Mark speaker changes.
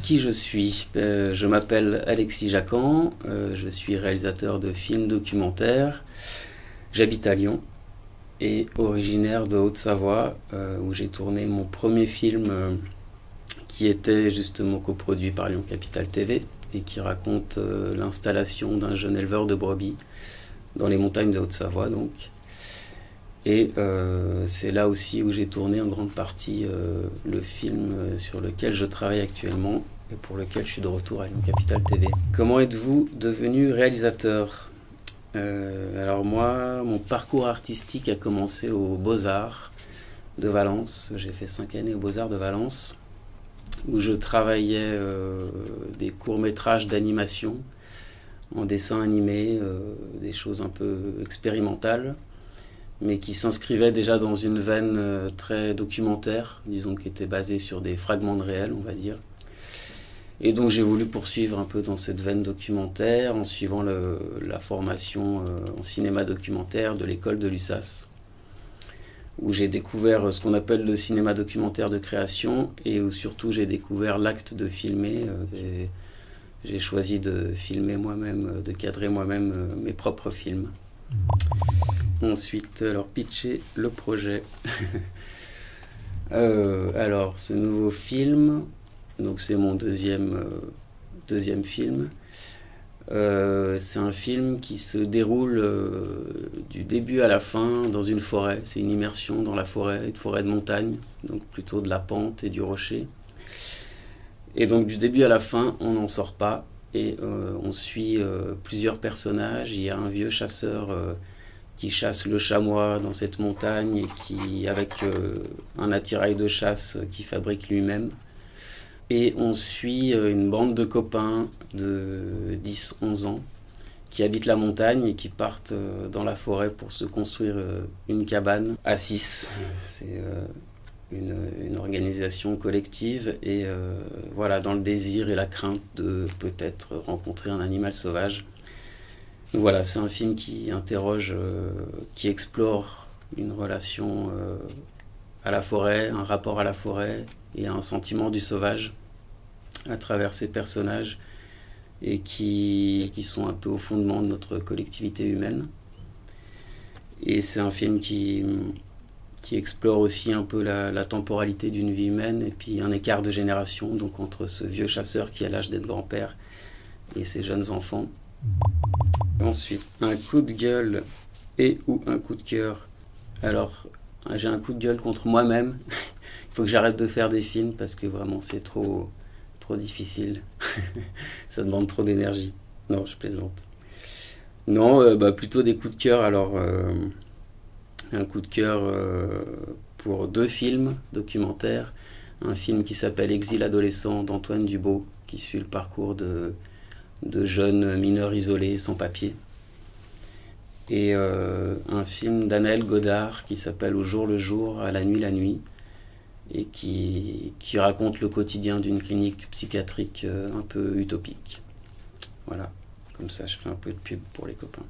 Speaker 1: qui je suis? Je m'appelle Alexis Jacquan, je suis réalisateur de films documentaires. J'habite à Lyon et originaire de Haute-Savoie, où j'ai tourné mon premier film qui était justement coproduit par Lyon Capital TV et qui raconte l'installation d'un jeune éleveur de brebis dans les montagnes de Haute-Savoie donc. Et c'est là aussi où j'ai tourné en grande partie le film sur lequel je travaille actuellement et pour lequel je suis de retour à Lyon Capital TV. Comment êtes-vous devenu réalisateur? Alors moi, mon parcours artistique a commencé aux Beaux-Arts de Valence. J'ai fait 5 années aux Beaux-Arts de Valence où je travaillais des courts-métrages d'animation en dessin animé, des choses un peu expérimentales, mais qui s'inscrivait déjà dans une veine très documentaire, disons, qui était basée sur des fragments de réel, on va dire. Et donc j'ai voulu poursuivre un peu dans cette veine documentaire en suivant la formation en cinéma documentaire de l'école de l'USAS, où j'ai découvert ce qu'on appelle le cinéma documentaire de création et où surtout j'ai découvert l'acte de filmer. J'ai choisi de filmer moi-même, de cadrer moi-même mes propres films. Ensuite, alors pitcher le projet. Alors, ce nouveau film, donc c'est mon deuxième film. C'est un film qui se déroule du début à la fin dans une forêt. C'est une immersion dans la forêt, une forêt de montagne, donc plutôt de la pente et du rocher. Et donc du début à la fin, on n'en sort pas et on suit plusieurs personnages. Il y a un vieux chasseur qui chasse le chamois dans cette montagne et qui, avec un attirail de chasse qu'il fabrique lui-même. Et on suit une bande de copains de 10-11 ans qui habitent la montagne et qui partent dans la forêt pour se construire une cabane à 6. C'est une organisation collective et voilà, dans le désir et la crainte de peut-être rencontrer un animal sauvage. Voilà, c'est un film qui interroge, qui explore une relation à la forêt, un rapport à la forêt et un sentiment du sauvage à travers ces personnages et qui sont un peu au fondement de notre collectivité humaine. Et c'est un film qui explore aussi un peu la temporalité d'une vie humaine et puis un écart de génération donc entre ce vieux chasseur qui a l'âge d'être grand-père et ses jeunes enfants. Ensuite, un coup de gueule et ou un coup de cœur. Alors, j'ai un coup de gueule contre moi-même. Il faut que j'arrête de faire des films parce que vraiment c'est trop difficile. Ça demande trop d'énergie. Non, je plaisante. Non, plutôt des coups de cœur. Alors, un coup de cœur pour 2 films documentaires. Un film qui s'appelle Exil adolescent d'Antoine Dubo, qui suit le parcours de jeunes mineurs isolés sans papier. Et un film d'Anaël Godard qui s'appelle Au jour le jour, à la nuit, et qui raconte le quotidien d'une clinique psychiatrique un peu utopique. Voilà, comme ça je fais un peu de pub pour les copains.